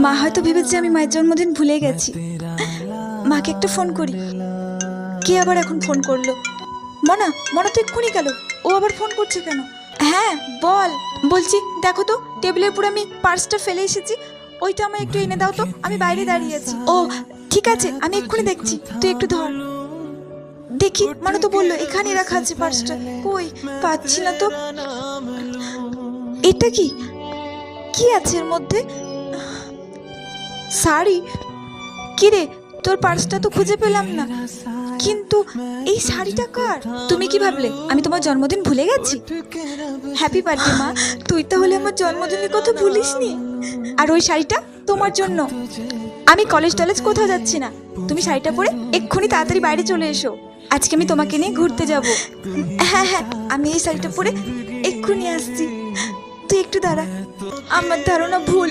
মা হয়তো ভেবেছে আমি মায়ের জন্মদিন ভুলে গেছি। মাকে একটা ফোন করি। কে আবার এখন ফোন করলো? মনা, মনা তো এক্ষুনি গেল, ও আবার ফোন করছে কেন? হ্যাঁ বল। বলছি দেখো তো টেবিলের উপর আমি পার্সটা ফেলে এসেছি, ওইটা আমায় একটু এনে দাও তো, আমি বাইরে দাঁড়িয়ে আছি। ও ঠিক আছে, আমি এক্ষুনি দেখছি, তুই একটু ধর। দেখি, মানু তো বললো এখানে রাখা আছে পার্সটা, কই পাচ্ছি না তো। এটা কি, কি আছে এর মধ্যে? শাড়ি? কি রে, তোর পার্সটা তো খুঁজে পেলাম না, কিন্তু এই শাড়িটা কার? তুমি কি ভাবলে আমি তোমার জন্মদিন ভুলে গেছি? হ্যাপি বার্থডে মা, তুই তাহলে আমার জন্মদিনের কথা ভুলিসনি। আর ওই শাড়িটা তোমার জন্য। আমি কলেজ টলেজ কোথাও যাচ্ছি না, তুমি শাড়িটা পরে এক্ষুনি তাড়াতাড়ি বাইরে চলে এসো, আজকে আমি তোমাকে নিয়ে ঘুরতে যাব। হ্যাঁ হ্যাঁ, আমি এই শাড়িটা পরে এক্ষুনি আসছি, তুই একটু দাঁড়া। আমার ধারণা ভুল।